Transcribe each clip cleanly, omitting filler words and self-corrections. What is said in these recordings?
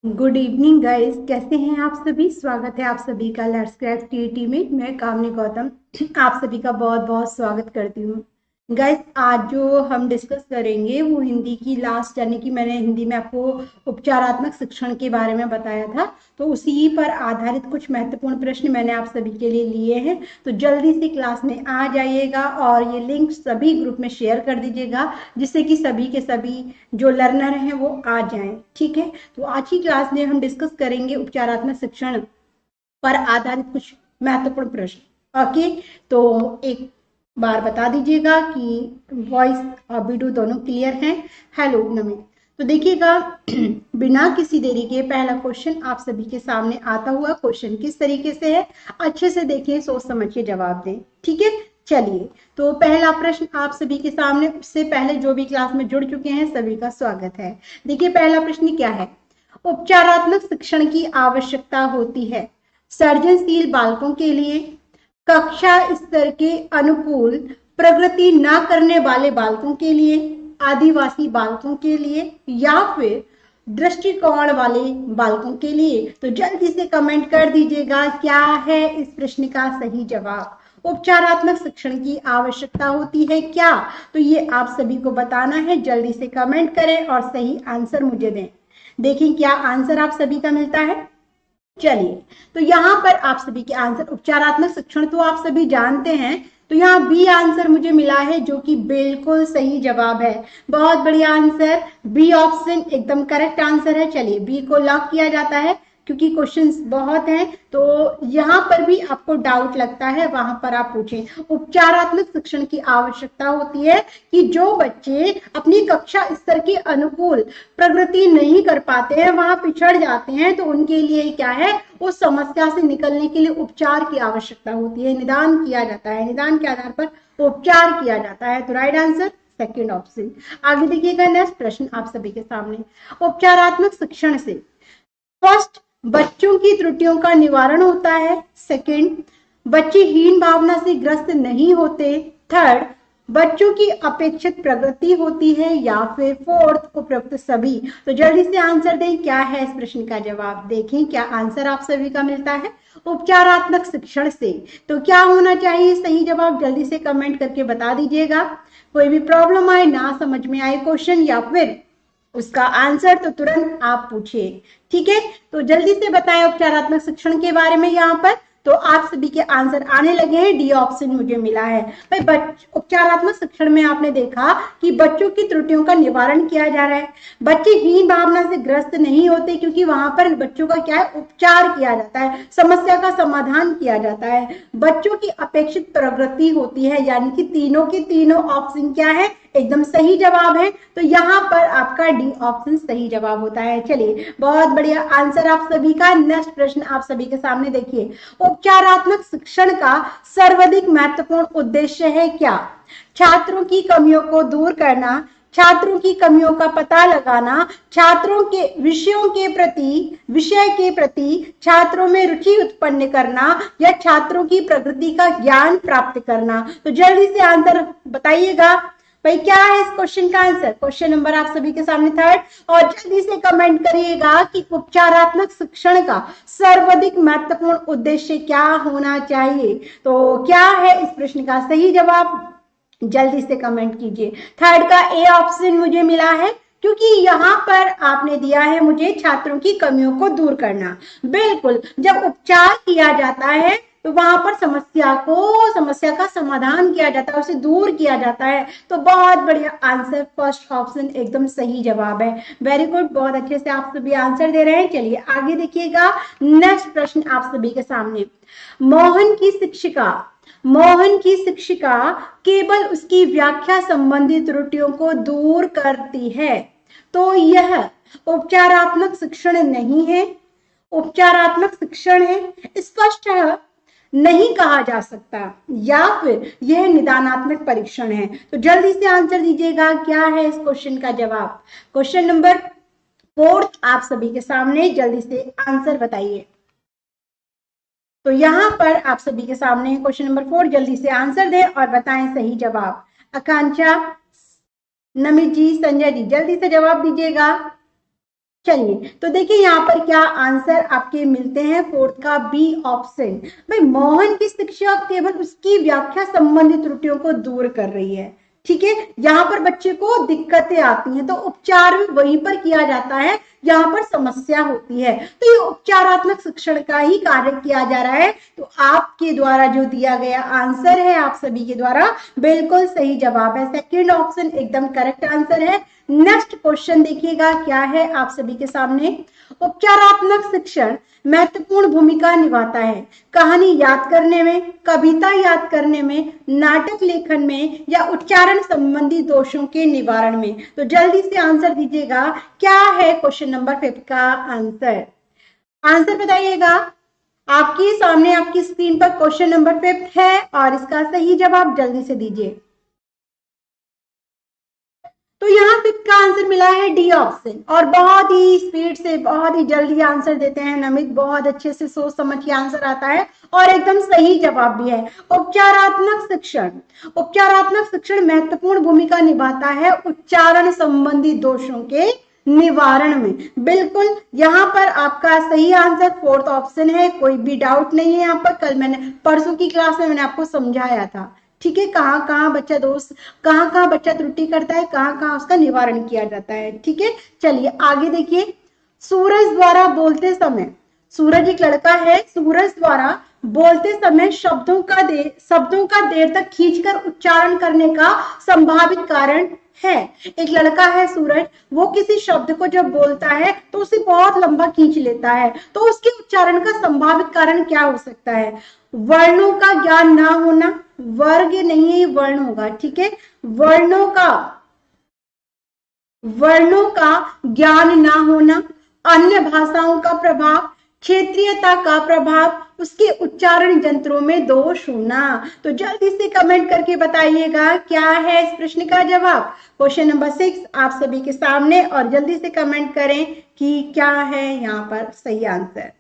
Good evening guys, कैसे हैं आप सभी। स्वागत है आप सभी का लेट्स क्राफ्ट टीटी में। मैं कामनी गौतम आप सभी का बहुत बहुत स्वागत करती हूँ। गाइस, आज जो हम डिस्कस करेंगे वो हिंदी की लास्ट, यानी कि मैंने हिंदी में आपको उपचारात्मक शिक्षण के बारे में बताया था, तो उसी पर आधारित कुछ महत्वपूर्ण प्रश्न मैंने आप सभी के लिए लिए हैं। तो जल्दी से क्लास में आ जाइएगा और ये लिंक सभी ग्रुप में शेयर कर दीजिएगा, जिससे कि सभी के सभी जो लर्नर हैं वो आ जाएं। ठीक है, तो आज की क्लास में हम डिस्कस करेंगे उपचारात्मक शिक्षण पर आधारित कुछ महत्वपूर्ण प्रश्न। ओके, तो एक बार बता दीजिएगा कि वॉइस और वीडियो दोनों क्लियर हैं। हेलो नमित। तो देखिएगा, बिना किसी देरी के पहला क्वेश्चन आप सभी के सामने आता हुआ। क्वेश्चन किस तरीके से है, अच्छे से देखिए, सोच समझ के जवाब दें। ठीक है, चलिए। तो पहला प्रश्न आप सभी के सामने, उससे पहले जो भी क्लास में जुड़ चुके हैं सभी का स्वागत है। देखिए पहला प्रश्न क्या है। उपचारात्मक शिक्षण की आवश्यकता होती है सर्जनशील बालकों के लिए, कक्षा स्तर के अनुकूल प्रगति न करने वाले बालकों के लिए, आदिवासी बालकों के लिए, या फिर दृष्टिकोण वाले बालकों के लिए। तो जल्दी से कमेंट कर दीजिएगा क्या है इस प्रश्न का सही जवाब। उपचारात्मक शिक्षण की आवश्यकता होती है क्या, तो ये आप सभी को बताना है। जल्दी से कमेंट करें और सही आंसर मुझे दें। देखें क्या आंसर आप सभी का मिलता है। चलिए, तो यहां पर आप सभी के आंसर, उपचारात्मक शिक्षण तो आप सभी जानते हैं, तो यहाँ बी आंसर मुझे मिला है, जो कि बिल्कुल सही जवाब है। बहुत बढ़िया आंसर, बी ऑप्शन एकदम करेक्ट आंसर है। चलिए, बी को लॉक किया जाता है, क्योंकि क्वेश्चंस बहुत हैं, तो यहाँ पर भी आपको डाउट लगता है वहां पर आप पूछें। उपचारात्मक शिक्षण की आवश्यकता होती है कि जो बच्चे अपनी कक्षा स्तर के अनुकूल प्रगति नहीं कर पाते हैं, वहां पिछड़ जाते हैं, तो उनके लिए क्या है, उस समस्या से निकलने के लिए उपचार की आवश्यकता होती है। निदान किया जाता है, निदान के आधार पर उपचार किया जाता है। तो राइट आंसर सेकेंड ऑप्शन। आगे देखिएगा, नेक्स्ट प्रश्न आप सभी के सामने। उपचारात्मक शिक्षण से फर्स्ट, बच्चों की त्रुटियों का निवारण होता है। सेकंड, बच्चे हीन भावना से ग्रस्त नहीं होते। थर्ड, बच्चों की अपेक्षित प्रगति होती है। या फिर फोर्थ, उपरोक्त सभी। तो जल्दी से आंसर दें, क्या है इस प्रश्न का जवाब। देखें क्या आंसर आप सभी का मिलता है। उपचारात्मक शिक्षण से तो क्या होना चाहिए सही जवाब, जल्दी से कमेंट करके बता दीजिएगा। कोई भी प्रॉब्लम आए, ना समझ में आए क्वेश्चन, या फिर उसका आंसर, तो तुरंत आप पूछिए। ठीक है, तो जल्दी से बताएं उपचारात्मक शिक्षण के बारे में। यहाँ पर तो आप सभी के आंसर आने लगे हैं। डी ऑप्शन मुझे मिला है। भाई, उपचारात्मक शिक्षण में आपने देखा कि बच्चों की त्रुटियों का निवारण किया जा रहा है। बच्चे हीन भावना से ग्रस्त नहीं होते, क्योंकि वहां पर बच्चों का क्या है, उपचार किया जाता है, समस्या का समाधान किया जाता है। बच्चों की अपेक्षित प्रगति होती है, यानी कि तीनों के तीनों ऑप्शन क्या है, एकदम सही जवाब है। तो यहाँ पर आपका डी ऑप्शन सही जवाब होता है। चलिए, बहुत बढ़िया आंसर आप सभी का। नेक्स्ट प्रश्न आप सभी के सामने देखिए। उपचारात्मक शिक्षण का सर्वाधिक महत्वपूर्ण उद्देश्य है क्या। छात्रों की कमियों को दूर करना, छात्रों की कमियों का पता लगाना, छात्रों के विषय के प्रति छात्रों में रुचि उत्पन्न करना, या छात्रों की प्रगति का ज्ञान प्राप्त करना। तो जल्दी से आंसर बताइएगा भाई, क्या है इस क्वेश्चन का आंसर। क्वेश्चन नंबर आप सभी के सामने थर्ड, और जल्दी से कमेंट करिएगा कि उपचारात्मक शिक्षण का सर्वाधिक महत्वपूर्ण उद्देश्य क्या होना चाहिए। तो क्या है इस प्रश्न का सही जवाब, जल्दी से कमेंट कीजिए। थर्ड का ए ऑप्शन मुझे मिला है, क्योंकि यहाँ पर आपने दिया है मुझे छात्रों की कमियों को दूर करना। बिल्कुल, जब उपचार किया जाता है तो वहां पर समस्या का समाधान किया जाता है, उसे दूर किया जाता है। तो बहुत बढ़िया आंसर, फर्स्ट ऑप्शन एकदम सही जवाब है। वेरी गुड, बहुत अच्छे से आप सभी आंसर दे रहे हैं। चलिए आगे देखिएगा, नेक्स्ट प्रश्न आप सभी के सामने। मोहन की शिक्षिका केवल उसकी व्याख्या संबंधी त्रुटियों को दूर करती है, तो यह उपचारात्मक शिक्षण नहीं है, उपचारात्मक शिक्षण है, स्पष्ट नहीं कहा जा सकता, या फिर यह निदानात्मक परीक्षण है। तो जल्दी से आंसर दीजिएगा, क्या है इस क्वेश्चन का जवाब। क्वेश्चन नंबर फोर्थ आप सभी के सामने, जल्दी से आंसर बताइए। तो यहां पर आप सभी के सामने क्वेश्चन नंबर 4, जल्दी से आंसर दें और बताएं सही जवाब। आकांक्षा, नमित जी, संजय जी, जल्दी से जवाब दीजिएगा। चलिए तो देखिए यहाँ पर क्या आंसर आपके मिलते हैं, फोर्थ का बी ऑप्शन। भाई मोहन की शिक्षा केवल उसकी व्याख्या संबंधी त्रुटियों को दूर कर रही है, ठीक है। यहाँ पर बच्चे को दिक्कतें आती हैं तो उपचार भी वहीं पर किया जाता है, यहाँ पर समस्या होती है, तो ये उपचारात्मक शिक्षण का ही कार्य किया जा रहा है। तो आपके द्वारा जो दिया गया आंसर है आप सभी के द्वारा बिल्कुल सही जवाब है, सेकंड ऑप्शन एकदम करेक्ट आंसर है। नेक्स्ट क्वेश्चन देखिएगा क्या है आप सभी के सामने। उपचारात्मक शिक्षण महत्वपूर्ण भूमिका निभाता है कहानी याद करने में, कविता याद करने में, नाटक लेखन में या उच्चारण संबंधी दोषों के निवारण में। तो जल्दी से आंसर दीजिएगा, क्या है क्वेश्चन नंबर 5 का आंसर। आंसर बताइएगा, आपके सामने आपकी स्क्रीन पर क्वेश्चन नंबर 5 है और इसका सही जवाब जल्दी से दीजिए। तो यहाँ 5 का आंसर मिला है डी ऑप्शन, और बहुत ही स्पीड से बहुत ही जल्दी आंसर देते हैं नमित, बहुत अच्छे से सोच समझ के आंसर आता है और एकदम सही जवाब भी है। उपचारात्मक शिक्षण, उपचारात्मक शिक्षण महत्वपूर्ण भूमिका निभाता है उच्चारण संबंधी दोषों के निवारण में। बिल्कुल यहाँ पर आपका सही आंसर फोर्थ ऑप्शन है, कोई भी डाउट नहीं है। यहाँ पर कल मैंने परसों की क्लास में मैंने आपको समझाया था, ठीक है, कहाँ कहाँ बच्चा दोष, कहाँ कहाँ बच्चा त्रुटि करता है, कहाँ कहाँ उसका निवारण किया जाता है, ठीक है। चलिए आगे देखिए, सूरज द्वारा बोलते समय, सूरज एक लड़का है, सूरज द्वारा बोलते समय शब्दों का देर तक खींचकर उच्चारण करने का संभावित कारण है। एक लड़का है सूरज, वो किसी शब्द को जब बोलता है तो उसे बहुत लंबा खींच लेता है, तो उसके उच्चारण का संभावित कारण क्या हो सकता है। वर्णों का ज्ञान ना होना, वर्ग नहीं है वर्ण होगा, ठीक है, वर्णों का ज्ञान ना होना, अन्य भाषाओं का प्रभाव, क्षेत्रीयता का प्रभाव, उसके उच्चारण यंत्रों में दोष होना। तो जल्दी से कमेंट करके बताइएगा क्या है इस प्रश्न का जवाब। क्वेश्चन नंबर 6 आप सभी के सामने, और जल्दी से कमेंट करें कि क्या है यहाँ पर सही आंसर।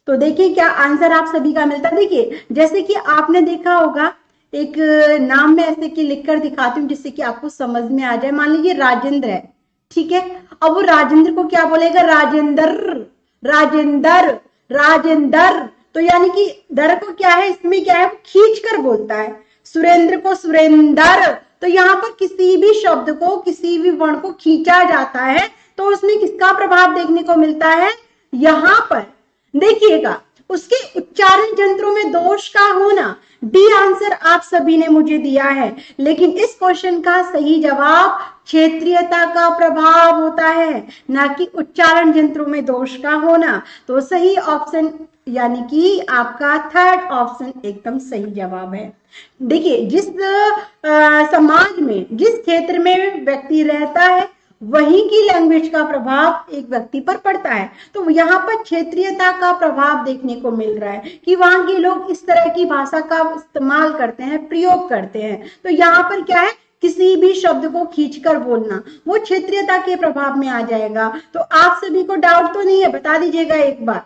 तो देखिए क्या आंसर आप सभी का मिलता है। देखिए जैसे कि आपने देखा होगा, एक नाम में ऐसे कि लिखकर दिखाती हूँ जिससे कि आपको समझ में आ जाए। मान लीजिए राजेंद्र है, ठीक है, अब वो राजेंद्र को क्या बोलेगा, राजेंद्र, राजेंद्र, राजेंद्र। तो यानी कि दर को क्या है, इसमें क्या है, खींच कर बोलता है। सुरेंद्र को सुरेंद्र। तो यहाँ पर किसी भी शब्द को, किसी भी वर्ण को खींचा जाता है तो उसमें किसका प्रभाव देखने को मिलता है, यहाँ पर देखिएगा उसके उच्चारण यंत्रों में दोष का होना। डी आंसर आप सभी ने मुझे दिया है, लेकिन इस क्वेश्चन का सही जवाब क्षेत्रीयता का प्रभाव होता है, ना कि उच्चारण यंत्रों में दोष का होना। तो सही ऑप्शन यानी कि आपका थर्ड ऑप्शन एकदम सही जवाब है। देखिए जिस समाज में, जिस क्षेत्र में व्यक्ति रहता है वहीं की लैंग्वेज का प्रभाव एक व्यक्ति पर पड़ता है। तो यहाँ पर क्षेत्रीयता का प्रभाव देखने को मिल रहा है कि वहां के लोग इस तरह की भाषा का इस्तेमाल करते हैं, प्रयोग करते हैं। तो यहाँ पर क्या है, किसी भी शब्द को खींचकर बोलना वो क्षेत्रीयता के प्रभाव में आ जाएगा। तो आप सभी को डाउट तो नहीं है, बता दीजिएगा एक बार,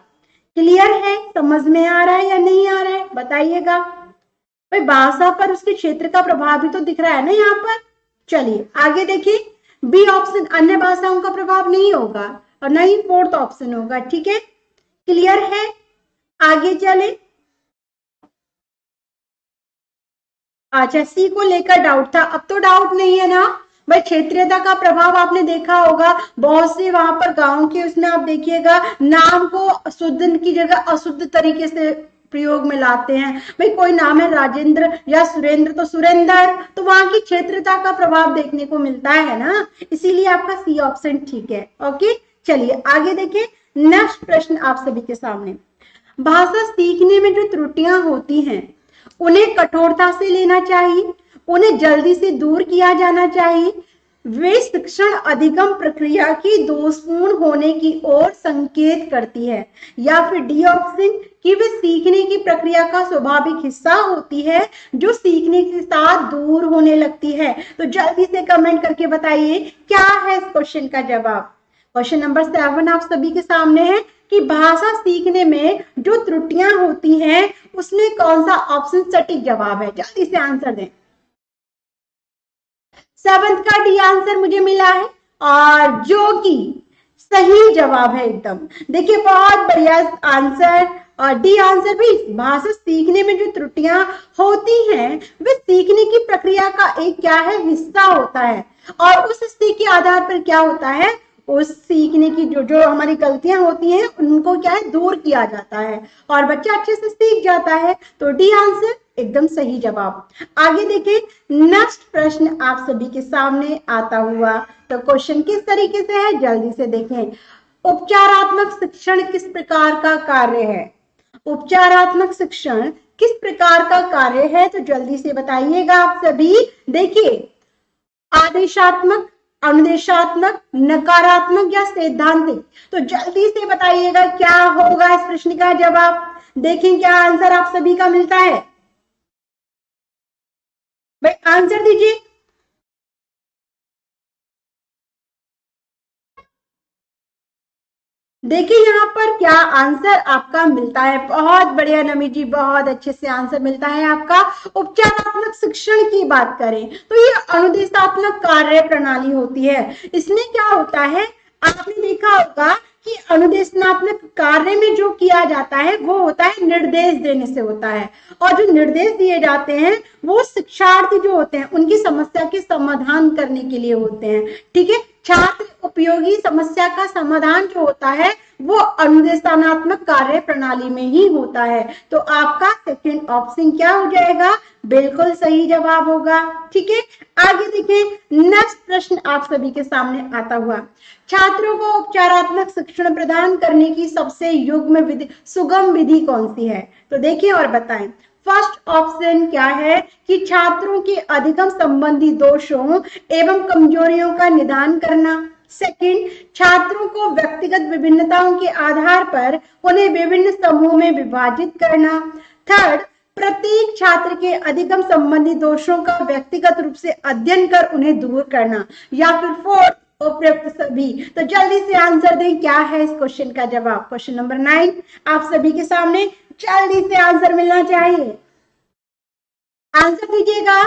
क्लियर है, समझ में आ रहा है या नहीं आ रहा है बताइएगा। भाई भाषा पर उसके क्षेत्र का प्रभाव भी तो दिख रहा है ना यहाँ पर। चलिए आगे देखिए, बी ऑप्शन अन्य भाषाओं का प्रभाव नहीं होगा और नहीं फोर्थ ऑप्शन होगा, ठीक है, क्लियर है। आगे चले, अच्छा सी को लेकर डाउट था, अब तो डाउट नहीं है ना भाई। क्षेत्रीयता का प्रभाव आपने देखा होगा, बहुत से वहां पर गांव के उसमें आप देखिएगा नाम को शुद्ध की जगह अशुद्ध तरीके से प्रयोग में लाते हैं। भाई कोई नाम है राजेंद्र या सुरेंद्र तो सुरेंद्र, तो वहां की क्षेत्रता का प्रभाव देखने को मिलता है ना, इसीलिए आपका सी ऑप्शन ठीक है। ओके चलिए आगे देखिए, नेक्स्ट प्रश्न आप सभी के सामने। भाषा सीखने में जो त्रुटियां होती हैं उन्हें कठोरता से लेना चाहिए, उन्हें जल्दी से दूर किया जाना चाहिए, वे शिक्षण अधिगम प्रक्रिया की दोषपूर्ण होने की ओर संकेत करती है, या फिर डी ऑप्शन कि वे सीखने की प्रक्रिया का स्वाभाविक हिस्सा होती है जो सीखने के साथ दूर होने लगती है। तो जल्दी से कमेंट करके बताइए क्या है इस क्वेश्चन का जवाब। क्वेश्चन नंबर 7 आप सभी के सामने है कि भाषा सीखने में जो त्रुटियां होती हैं उसमें कौन सा ऑप्शन सटीक जवाब है, जल्दी से आंसर दें। 7th का डी आंसर मुझे मिला है, और जो कि सही जवाब है एकदम। देखिए बहुत बढ़िया आंसर। और डी आंसर भी, भाषा सीखने में जो त्रुटियां होती हैं वे सीखने की प्रक्रिया का एक क्या है, हिस्सा होता है। और उस हिस्से के आधार पर क्या होता है, उस सीखने की जो जो हमारी गलतियां होती हैं उनको क्या है, दूर किया जाता है और बच्चा अच्छे से सीख जाता है। तो डी आंसर एकदम सही जवाब। आगे देखिए, नेक्स्ट प्रश्न आप सभी के सामने आता हुआ। तो क्वेश्चन किस तरीके से है, जल्दी से देखें। उपचारात्मक शिक्षण किस प्रकार का कार्य है? उपचारात्मक शिक्षण किस प्रकार का कार्य है, तो जल्दी से बताइएगा आप सभी। देखिए, आदेशात्मक, अनुदेशात्मक, नकारात्मक या सैद्धांतिक? तो जल्दी से बताइएगा क्या होगा इस प्रश्न का जवाब। देखें क्या आंसर आप सभी का मिलता है। भाई आंसर दीजिए। देखिए यहाँ पर क्या आंसर आपका मिलता है। बहुत बढ़िया नमी जी, बहुत अच्छे से आंसर मिलता है आपका। उपचारात्मक शिक्षण की बात करें तो ये अनुदेशात्मक कार्य प्रणाली होती है। इसमें क्या होता है, आपने देखा होगा कि अनुदेशनात्मक कार्य में जो किया जाता है वो होता है निर्देश देने से होता है। और जो निर्देश दिए जाते हैं वो शिक्षार्थी जो होते हैं उनकी समस्या के समाधान करने के लिए होते हैं। ठीक है, छात्र उपयोगी समस्या का समाधान जो होता है वो अनुदेशात्मक कार्य प्रणाली में ही होता है। तो आपका सेकंड ऑप्शन क्या हो जाएगा, बिल्कुल सही जवाब होगा। ठीक है, आगे देखिए, नेक्स्ट प्रश्न आप सभी के सामने आता हुआ। छात्रों को उपचारात्मक शिक्षण प्रदान करने की सबसे युग्म विधि, सुगम विधि कौन सी है? तो देखिए और बताएं। फर्स्ट ऑप्शन क्या है कि छात्रों के अधिगम संबंधी दोषों एवं कमजोरियों का निदान करना। सेकंड, छात्रों को व्यक्तिगत विभिन्नताओं के आधार पर उन्हें विभिन्न समूह में विभाजित करना। थर्ड, प्रत्येक छात्र के अधिगम संबंधी दोषों का व्यक्तिगत रूप से अध्ययन कर उन्हें दूर करना। या फिर फोर्थ, उपयुक्त सभी। तो जल्दी से आंसर दें, क्या है इस क्वेश्चन का जवाब। क्वेश्चन नंबर 9 आप सभी के सामने, जल्दी से आंसर मिलना चाहिए, आंसर दीजिएगा।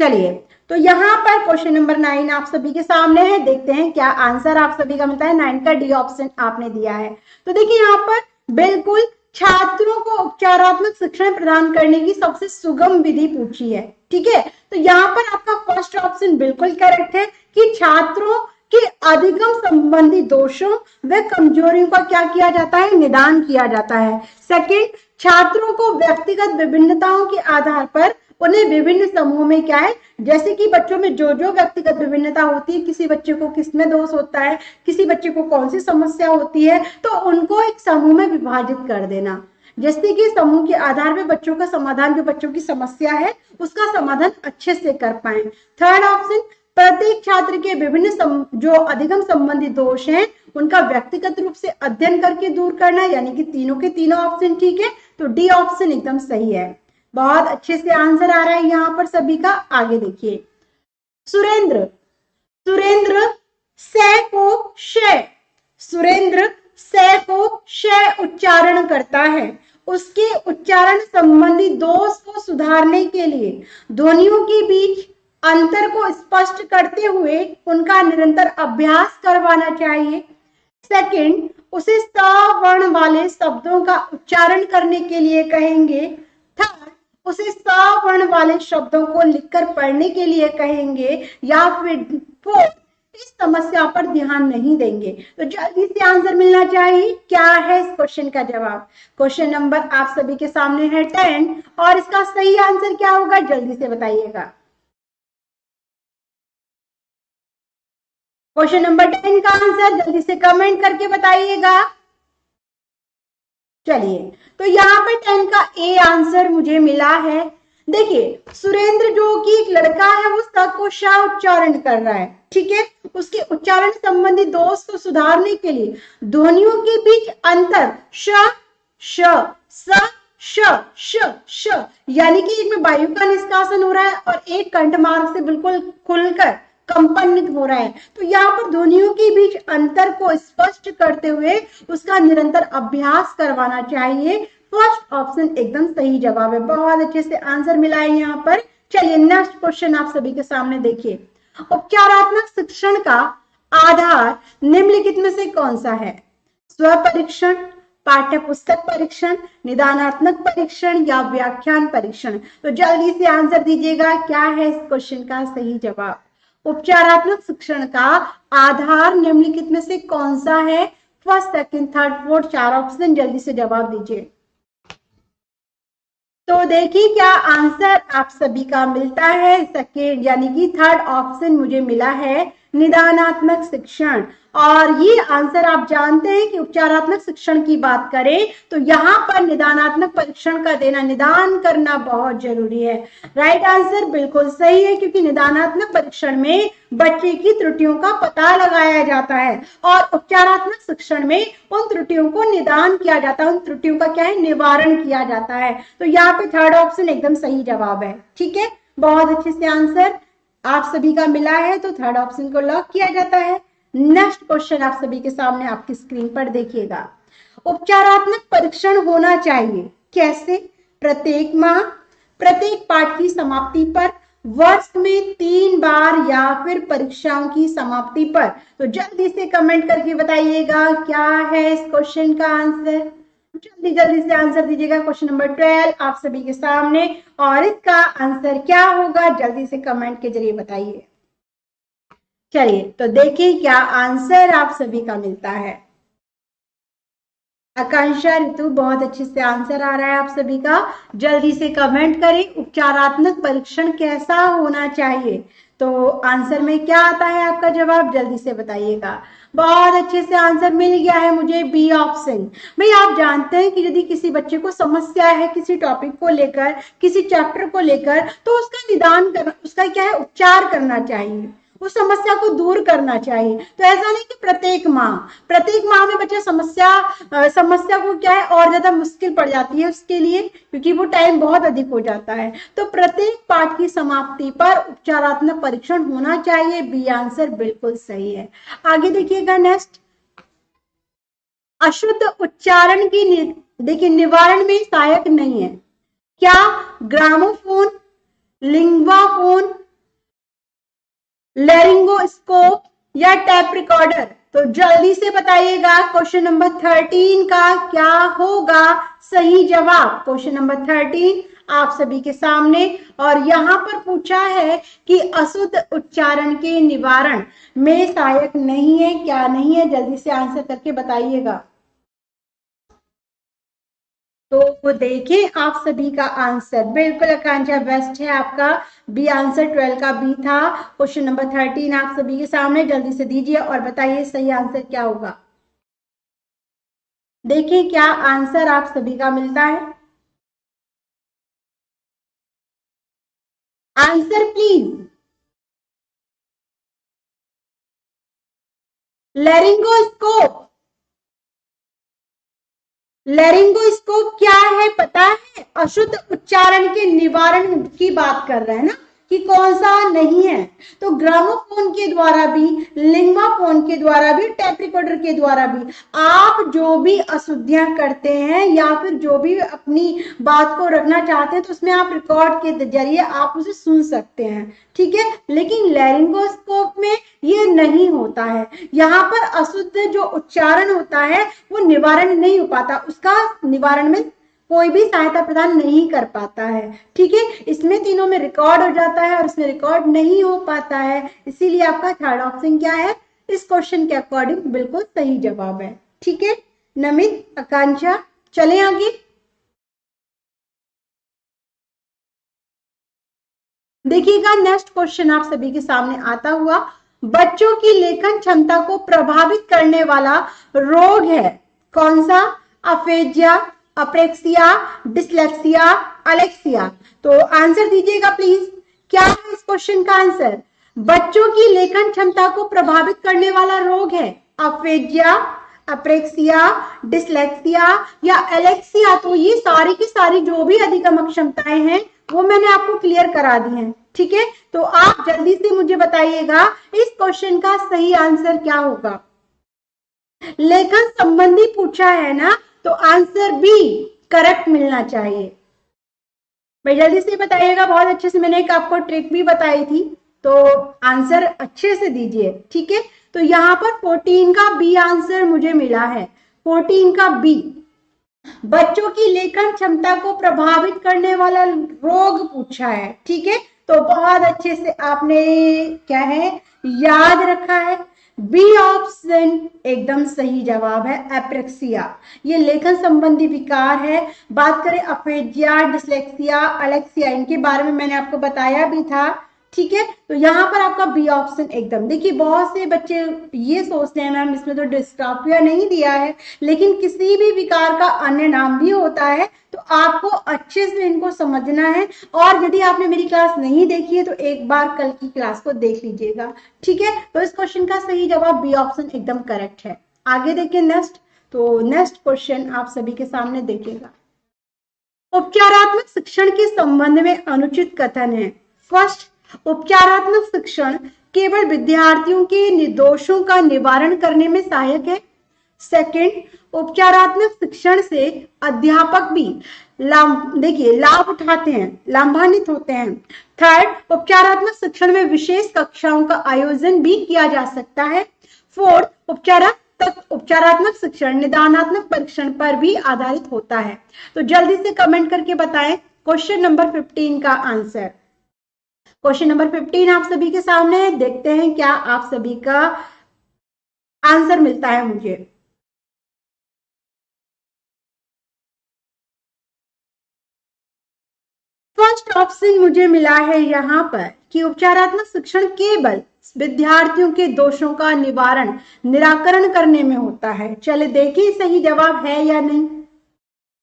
चलिए, तो यहाँ पर क्वेश्चन नंबर 9 आप सभी के सामने है। देखते हैं क्या आंसर आप सभी का मिलता है। 9 का डी ऑप्शन आपने दिया है। तो देखिए यहाँ पर बिल्कुल छात्रों को उपचारात्मक शिक्षण प्रदान करने की सबसे सुगम विधि पूछी है। ठीक है, तो यहाँ पर आपका फर्स्ट ऑप्शन बिल्कुल करेक्ट है कि छात्रों के अधिगम संबंधी दोषों व कमजोरियों का क्या किया जाता है, निदान किया जाता है। सेकंड, छात्रों को व्यक्तिगत विभिन्नताओं के आधार पर उन्हें विभिन्न समूह में क्या है, जैसे कि बच्चों में जो जो व्यक्तिगत विभिन्नता होती है, किसी बच्चे को किसमें दोष होता है, किसी बच्चे को कौन सी समस्या होती है, तो उनको एक समूह में विभाजित कर देना, जैसे कि समूह के आधार पर बच्चों का समाधान, जो बच्चों की समस्या है उसका समाधान अच्छे से कर पाए। थर्ड ऑप्शन, प्रत्येक छात्र के विभिन्न जो अधिगम संबंधी दोष हैं उनका व्यक्तिगत रूप से अध्ययन करके दूर करना, यानी कि तीनों के तीनों ऑप्शन ठीक है। तो डी ऑप्शन एकदम सही है। बहुत अच्छे से आंसर आ रहा है यहाँ पर सभी का। आगे देखिए, सुरेंद्र, सुरेंद्र से को शय, सुरेंद्र से को शय उच्चारण करता है। उसके उच्चारण संबंधी दोष को सुधारने के लिए ध्वनियों के बीच अंतर को स्पष्ट करते हुए उनका निरंतर अभ्यास करवाना चाहिए। सेकंड, उसे स वर्ण वाले शब्दों का उच्चारण करने के लिए कहेंगे। थर्ड, उसे स वर्ण वाले शब्दों को लिखकर पढ़ने के लिए कहेंगे। या फिर फोर्थ, इस समस्या पर ध्यान नहीं देंगे। तो जल्दी से आंसर मिलना चाहिए, क्या है इस क्वेश्चन का जवाब। क्वेश्चन नंबर आप सभी के सामने है 10 और इसका सही आंसर क्या होगा, जल्दी से बताइएगा। क्वेश्चन नंबर 10 का आंसर जल्दी से कमेंट करके बताइएगा। चलिए, तो यहाँ पर 10 का ए आंसर मुझे मिला है। देखिए, सुरेंद्र जो कि एक लड़का है वो स को श उच्चारण कर रहा है। ठीक है, उसके उच्चारण संबंधी दोष को सुधारने के लिए ध्वनियों के बीच अंतर श श स श श श, यानी कि एक में वायु का निष्कासन हो रहा है और एक कंठ मार्ग से बिल्कुल खुलकर कंपनित हो रहा है। तो यहाँ पर ध्वनियों के बीच अंतर को स्पष्ट करते हुए उसका निरंतर अभ्यास करवाना चाहिए। फर्स्ट ऑप्शन एकदम सही जवाब है। बहुत अच्छे से आंसर मिला है यहाँ पर। चलिए नेक्स्ट क्वेश्चन आप सभी के सामने देखिए। उपचारात्मक शिक्षण का आधार निम्नलिखित में से कौन सा है? स्व परीक्षण, पाठ्य पुस्तक परीक्षण, निदानात्मक परीक्षण या व्याख्यान परीक्षण? तो जल्दी से आंसर दीजिएगा, क्या है इस क्वेश्चन का सही जवाब? उपचारात्मक शिक्षण का आधार निम्नलिखित में से कौन सा है? First, second, third, fourth, 4 option, जल्दी से जवाब दीजिए। तो देखिए क्या आंसर आप सभी का मिलता है, सेकेंड यानी कि थर्ड ऑप्शन मुझे मिला है, निदानात्मक शिक्षण। और ये आंसर आप जानते हैं कि उपचारात्मक शिक्षण की बात करें तो यहाँ पर निदानात्मक परीक्षण का देना, निदान करना बहुत जरूरी है। राइट आंसर बिल्कुल सही है, क्योंकि निदानात्मक परीक्षण में बच्चे की त्रुटियों का पता लगाया जाता है और उपचारात्मक शिक्षण में उन त्रुटियों को निदान किया जाता है, उन त्रुटियों का क्या है, निवारण किया जाता है। तो यहाँ पे थर्ड ऑप्शन एकदम सही जवाब है। ठीक है, बहुत अच्छे से आंसर आप सभी का मिला है, तो थर्ड ऑप्शन को लॉक किया जाता है। नेक्स्ट क्वेश्चन आप सभी के सामने आपकी स्क्रीन पर देखिएगा। उपचारात्मक परीक्षण होना चाहिए कैसे? प्रत्येक माह, प्रत्येक पाठ की समाप्ति पर, वर्ष में 3 बार या फिर परीक्षाओं की समाप्ति पर? तो जल्दी से कमेंट करके बताइएगा क्या है इस क्वेश्चन का आंसर। जल्दी जल्दी से आंसर दीजिएगा। क्वेश्चन नंबर 12 आप सभी के सामने, और इसका आंसर क्या होगा जल्दी से कमेंट के जरिए बताइए। चलिए तो देखिए क्या आंसर आप सभी का मिलता है। आकांक्षा, ऋतु, बहुत अच्छे से आंसर आ रहा है आप सभी का। जल्दी से कमेंट करें उपचारात्मक परीक्षण कैसा होना चाहिए। तो आंसर में क्या आता है आपका जवाब, जल्दी से बताइएगा। बहुत अच्छे से आंसर मिल गया है मुझे, बी ऑप्शन। भाई आप जानते हैं कि यदि किसी बच्चे को समस्या है किसी टॉपिक को लेकर, किसी चैप्टर को लेकर, तो उसका निदान करना, उसका क्या है, उपचार करना चाहिए, उस समस्या को दूर करना चाहिए। तो ऐसा नहीं कि प्रत्येक माह में बच्चा समस्या को क्या है और ज्यादा मुश्किल पड़ जाती है उसके लिए, क्योंकि वो टाइम बहुत अधिक हो जाता है। तो प्रत्येक पाठ की समाप्ति पर उपचारात्मक परीक्षण होना चाहिए, बी आंसर बिल्कुल सही है। आगे देखिएगा नेक्स्ट, अशुद्ध उच्चारण की देखिए निवारण में सहायक नहीं है क्या? ग्रामोफोन, लिंग्वाफोन, लैरिंगोस्कोप या टैप रिकॉर्डर? तो जल्दी से बताइएगा क्वेश्चन नंबर 13 का क्या होगा सही जवाब। क्वेश्चन नंबर 13 आप सभी के सामने, और यहां पर पूछा है कि अशुद्ध उच्चारण के निवारण में सहायक नहीं है, क्या नहीं है, जल्दी से आंसर करके बताइएगा। तो देखिए आप सभी का आंसर बिल्कुल आकांक्षा बेस्ट है आपका, बी आंसर 12 का बी था। क्वेश्चन नंबर 13 आप सभी के सामने, जल्दी से दीजिए और बताइए सही आंसर क्या होगा। देखिए क्या आंसर आप सभी का मिलता है, आंसर प्लीज। लैरिंगोस्कोप, लैरिंगोस्कोप क्या है पता है? अशुद्ध उच्चारण के निवारण की बात कर रहे हैं ना, कि कौन सा नहीं है। तो ग्रामोफोन के द्वारा भी, लिंग्वाफोन के द्वारा भी, टैप रिकॉर्डर के द्वारा भी आप जो भी अशुद्धियां करते हैं या फिर जो भी अपनी बात को रखना चाहते हैं, तो उसमें आप रिकॉर्ड के जरिए आप उसे सुन सकते हैं। ठीक है, लेकिन लैरिंगोस्कोप में ये नहीं होता है। यहाँ पर अशुद्ध जो उच्चारण होता है वो निवारण नहीं हो पाता, उसका निवारण में कोई भी सहायता प्रदान नहीं कर पाता है। ठीक है, इसमें तीनों में रिकॉर्ड हो जाता है और इसमें रिकॉर्ड नहीं हो पाता है, इसीलिए आपका थर्ड ऑप्शन क्या है इस क्वेश्चन के अकॉर्डिंग बिल्कुल सही जवाब है। ठीक है नमित, आकांक्षा, चले आगे। देखिएगा नेक्स्ट क्वेश्चन आप सभी के सामने आता हुआ, बच्चों की लेखन क्षमता को प्रभावित करने वाला रोग है कौन सा? Aphasia, apraxia, dyslexia, Alexia? तो आंसर दीजिएगा प्लीज, क्या है इस क्वेश्चन का आंसर? बच्चों की लेखन क्षमता को प्रभावित करने वाला रोग है अफेजिया, अप्रेक्सिया, डिसलेक्सिया या एलेक्सिया? तो ये सारी की सारी जो भी अधिगम क्षमताएं हैं वो मैंने आपको क्लियर करा दी हैं। ठीक है, तो आप जल्दी से मुझे बताइएगा इस क्वेश्चन का सही आंसर क्या होगा। लेखन संबंधी पूछा है ना, तो आंसर बी करेक्ट मिलना चाहिए। भाई जल्दी से बताइएगा, बहुत अच्छे से मैंने एक आपको ट्रिक भी बताई थी, तो आंसर अच्छे से दीजिए, ठीक है। तो यहाँ पर 14 का बी आंसर मुझे मिला है, 14 का बी। बच्चों की लेखन क्षमता को प्रभावित करने वाला रोग पूछा है, ठीक है। तो बहुत अच्छे से आपने क्या है याद रखा है। बी ऑप्शन एकदम सही जवाब है, एप्रेक्सिया। ये लेखन संबंधी विकार है। बात करें अफेजिया, डिसलेक्सिया, अलेक्सिया, इनके बारे में मैंने आपको बताया भी था, ठीक है। तो यहाँ पर आपका बी ऑप्शन एकदम। देखिए बहुत से बच्चे ये सोचते हैं मैम इसमें तो डिस्ट्रॉफिया नहीं दिया है, लेकिन किसी भी विकार का अन्य नाम भी होता है, तो आपको अच्छे से इनको समझना है। और यदि आपने मेरी क्लास नहीं देखी है तो एक बार कल की क्लास को देख लीजिएगा, ठीक है। तो इस क्वेश्चन का सही जवाब बी ऑप्शन एकदम करेक्ट है। आगे देखिए नेक्स्ट। तो नेक्स्ट क्वेश्चन आप सभी के सामने देखिएगा। उपचारात्मक शिक्षण के संबंध में अनुचित कथन है। फर्स्ट, उपचारात्मक शिक्षण केवल विद्यार्थियों के निर्दोषों का निवारण करने में सहायक है। सेकंड, उपचारात्मक शिक्षण से अध्यापक भी लाभ उठाते हैं, लाभान्वित होते हैं। थर्ड, उपचारात्मक शिक्षण में विशेष कक्षाओं का आयोजन भी किया जा सकता है। फोर्थ, उपचारात्मक शिक्षण निदानात्मक परीक्षण पर भी आधारित होता है। तो जल्दी से कमेंट करके बताएं क्वेश्चन नंबर 15 का आंसर। क्वेश्चन नंबर 15 आप सभी के सामने है, देखते हैं क्या आप सभी का आंसर मिलता है मुझे। फर्स्ट ऑप्शन मुझे मिला है यहाँ पर कि उपचारात्मक शिक्षण केवल विद्यार्थियों के दोषों का निराकरण करने में होता है। चले देखिए सही जवाब है या नहीं।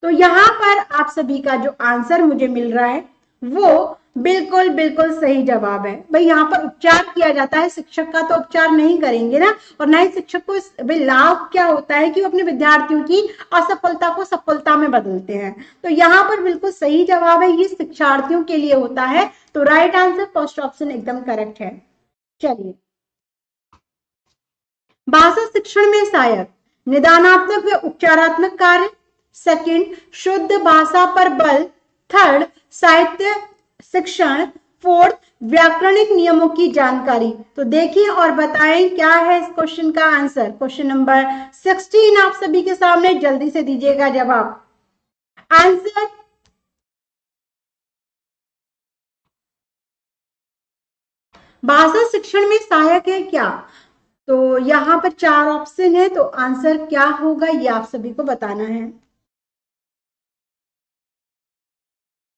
तो यहाँ पर आप सभी का जो आंसर मुझे मिल रहा है वो बिल्कुल बिल्कुल सही जवाब है। भाई यहाँ पर उपचार किया जाता है, शिक्षक का तो उपचार नहीं करेंगे ना, और ना ही शिक्षक को लाभ क्या होता है कि वो अपने विद्यार्थियों की असफलता को सफलता में बदलते हैं। तो यहाँ पर बिल्कुल सही जवाब है, ये शिक्षार्थियों के लिए होता है। तो राइट आंसर फर्स्ट ऑप्शन एकदम करेक्ट है। चलिए, भाषा शिक्षण में सहायक निदानात्मक व उपचारात्मक कार्य। सेकंड, शुद्ध भाषा पर बल। थर्ड, साहित्य शिक्षण। फोर्थ, व्याकरणिक नियमों की जानकारी। तो देखिए और बताएं क्या है इस क्वेश्चन का आंसर। क्वेश्चन नंबर 16 आप सभी के सामने, जल्दी से दीजिएगा जवाब। आंसर भाषा शिक्षण में सहायक है क्या? तो यहाँ पर 4 ऑप्शन है, तो आंसर क्या होगा ये आप सभी को बताना है।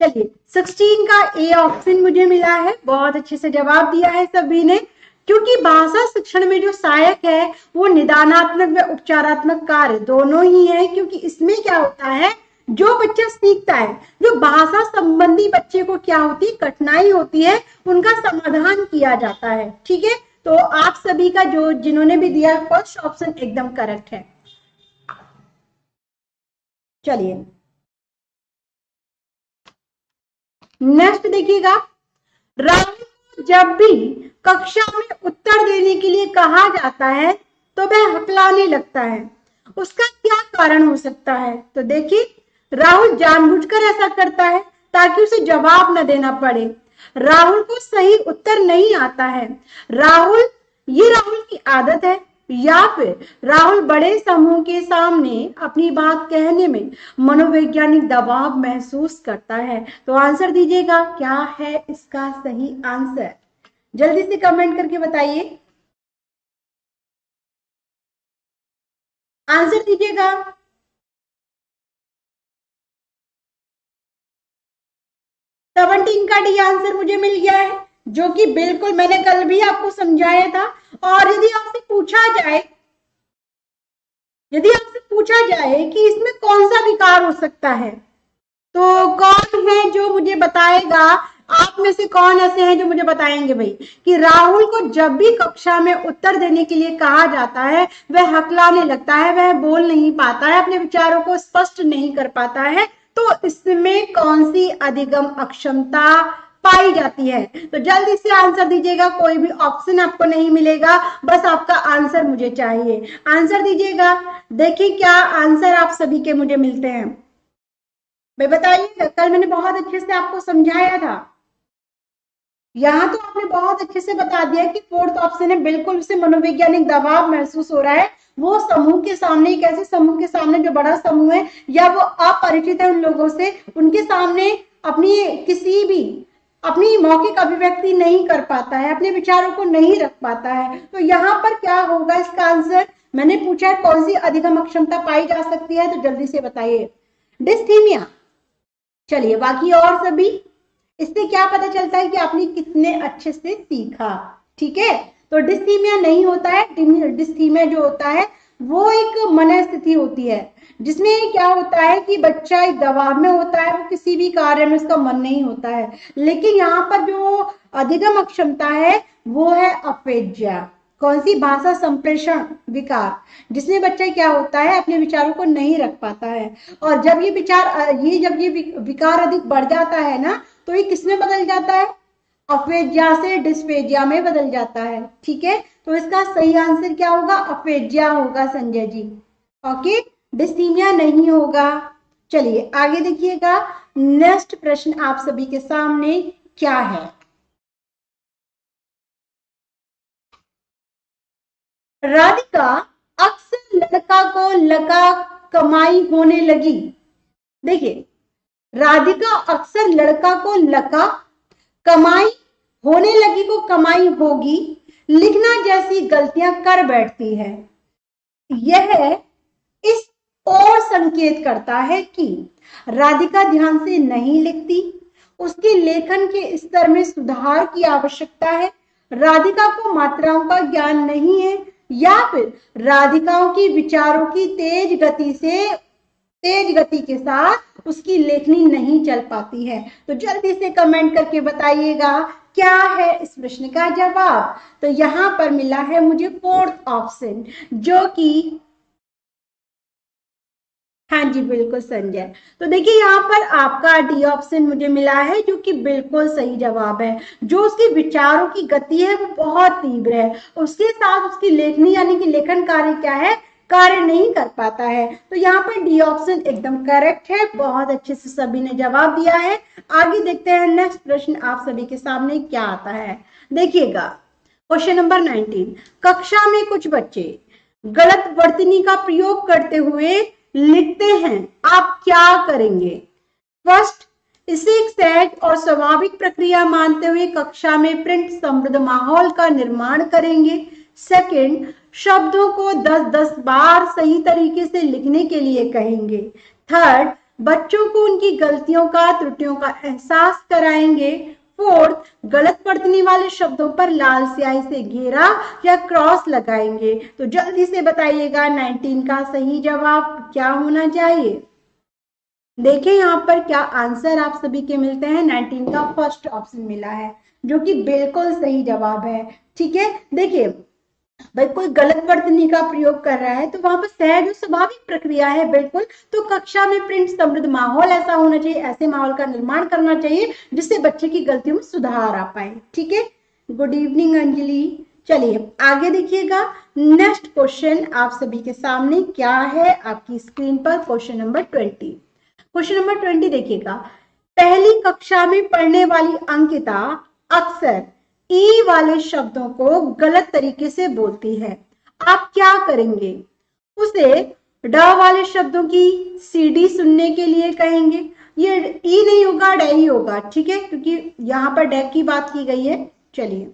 चलिए, 16 का ए ऑप्शन मुझे मिला है, बहुत अच्छे से जवाब दिया है सभी ने। क्योंकि भाषा शिक्षण में जो सहायक है वो निदानात्मक व उपचारात्मक कार्य दोनों ही है। क्योंकि इसमें क्या होता है, जो बच्चा सीखता है, जो भाषा संबंधी बच्चे को क्या होती है, कठिनाई होती है, उनका समाधान किया जाता है, ठीक है। तो आप सभी का जो जिन्होंने भी दिया फर्स्ट ऑप्शन एकदम करेक्ट है। चलिए नेक्स्ट देखिएगा। राहुल जब भी कक्षा में उत्तर देने के लिए कहा जाता है तो वह हकलाने लगता है, उसका क्या कारण हो सकता है? तो देखिए, राहुल जानबूझकर ऐसा करता है ताकि उसे जवाब न देना पड़े। राहुल को सही उत्तर नहीं आता है। राहुल की आदत है, या फिर राहुल बड़े समूह के सामने अपनी बात कहने में मनोवैज्ञानिक दबाव महसूस करता है। तो आंसर दीजिएगा, क्या है इसका सही आंसर? जल्दी से कमेंट करके बताइए, आंसर दीजिएगा। सेवनटीन का डी आंसर मुझे मिल गया है, जो कि बिल्कुल मैंने कल भी आपको समझाया था। और यदि आपसे पूछा जाए कि इसमें कौन सा विकार हो सकता है, तो कौन है जो मुझे बताएगा? आप में से कौन ऐसे हैं जो मुझे बताएंगे भाई कि राहुल को जब भी कक्षा में उत्तर देने के लिए कहा जाता है वह हकलाने लगता है, वह बोल नहीं पाता है, अपने विचारों को स्पष्ट नहीं कर पाता है। तो इसमें कौन सी अधिगम अक्षमता पाई जाती है? तो जल्दी से आंसर दीजिएगा, कोई भी ऑप्शन आपको नहीं मिलेगा, बस आपका आंसर मुझे चाहिए। आंसर दीजिएगा, देखिए क्या आंसर आप सभी के मुझे मिलते हैं। भाई बताइए, कल मैंने बहुत अच्छे से आपको समझाया था। यहाँ तो आपने बहुत अच्छे से बता दिया कि फोर्थ ऑप्शन है, बिल्कुल उसे मनोवैज्ञानिक दबाव महसूस हो रहा है। वो समूह के सामने, एक ऐसे समूह के सामने जो बड़ा समूह है या वो अपरिचित है उन लोगों से, उनके सामने अपनी किसी भी अपनी मौखिक अभिव्यक्ति नहीं कर पाता है, अपने विचारों को नहीं रख पाता है। तो यहाँ पर क्या होगा इसका आंसर? मैंने पूछा है कौन सी अधिगम अक्षमता पाई जा सकती है, तो जल्दी से बताइए। डिस्थीमिया। चलिए बाकी और सभी, इससे क्या पता चलता है कि आपने कितने अच्छे से सीखा। ठीक है, तो डिस्थीमिया नहीं होता है। डिस्थीमिया जो होता है वो एक मनस्थिति होती है, जिसमें क्या होता है कि बच्चा एक दबाव में होता है, वो किसी भी कार्य में उसका मन नहीं होता है। लेकिन यहाँ पर जो अधिगम अक्षमता है वो है अपेज्या। कौन सी? भाषा संप्रेषण विकार, जिसमें बच्चा क्या होता है अपने विचारों को नहीं रख पाता है। और जब ये जब ये विकार अधिक बढ़ जाता है ना, तो ये किसमें बदल जाता है? अफेजिया से डिस्फेजिया में बदल जाता है। ठीक है, तो इसका सही आंसर क्या होगा? अफेजिया होगा संजय जी। ओके, डिस्थीमिया नहीं होगा। चलिए आगे देखिएगा, नेक्स्ट प्रश्न आप सभी के सामने क्या है। राधिका अक्सर लड़का को लका कमाई होने लगी। देखिए, राधिका अक्सर लड़का को लका कमाई होने लगी को कमाई होगी लिखना जैसी गलतियां कर बैठती है। यह इस और संकेत करता है कि राधिका ध्यान से नहीं लिखती, उसके लेखन के स्तर में सुधार की आवश्यकता है, राधिका को मात्राओं का ज्ञान नहीं है, या फिर राधिकाओं की विचारों की तेज गति के साथ उसकी लेखनी नहीं चल पाती है। तो जल्दी से कमेंट करके बताइएगा क्या है इस प्रश्न का जवाब। तो यहां पर मिला है मुझे फोर्थ ऑप्शन, जो कि हाँ जी बिल्कुल संजय। तो देखिए यहाँ पर आपका डी ऑप्शन मुझे मिला है, जो कि बिल्कुल सही जवाब है। जो उसके विचारों की गति है वो बहुत तीव्र है, उसके साथ उसकी लेखनी यानी कि लेखन कार्य क्या है, कार्य नहीं कर पाता है। तो यहाँ पर डी ऑप्शन एकदम करेक्ट है। बहुत अच्छे से सभी ने जवाब दिया है। आगे देखते हैं नेक्स्ट प्रश्न आप सभी के सामने क्या आता है। देखिएगा क्वेश्चन नंबर 19। कक्षा में कुछ बच्चे गलत वर्तनी का प्रयोग करते हुए लिखते हैं, आप क्या करेंगे? फर्स्ट, इसे एक सहज और स्वाभाविक प्रक्रिया मानते हुए कक्षा में प्रिंट समृद्ध माहौल का निर्माण करेंगे। सेकंड, शब्दों को 10-10 बार सही तरीके से लिखने के लिए कहेंगे। थर्ड, बच्चों को उनकी गलतियों का त्रुटियों का एहसास कराएंगे। फोर्थ, गलत वर्तनी वाले शब्दों पर लाल स्याही से घेरा या क्रॉस लगाएंगे। तो जल्दी से बताइएगा 19 का सही जवाब क्या होना चाहिए। देखिए यहाँ पर क्या आंसर आप सभी के मिलते हैं। 19 का फर्स्ट ऑप्शन मिला है, जो कि बिल्कुल सही जवाब है। ठीक है, देखिए भाई कोई गलत वर्तनी का प्रयोग कर रहा है तो वहां पर सहज और स्वाभाविक प्रक्रिया है बिल्कुल। तो कक्षा में प्रिंट समृद्ध माहौल ऐसा होना चाहिए, ऐसे माहौल का निर्माण करना चाहिए जिससे बच्चे की गलतियों में सुधार आ पाए। ठीक है, गुड इवनिंग अंजलि। चलिए आगे देखिएगा, नेक्स्ट क्वेश्चन आप सभी के सामने क्या है आपकी स्क्रीन पर। Question number 20। क्वेश्चन नंबर 20 देखिएगा, पहली कक्षा में पढ़ने वाली अंकिता अक्सर ई वाले शब्दों को गलत तरीके से बोलती है, आप क्या करेंगे? उसे ड वाले शब्दों की सीडी सुनने के लिए कहेंगे। ये ई नहीं होगा, ड ही होगा। ठीक है, क्योंकि यहां पर ड की बात की गई है। चलिए,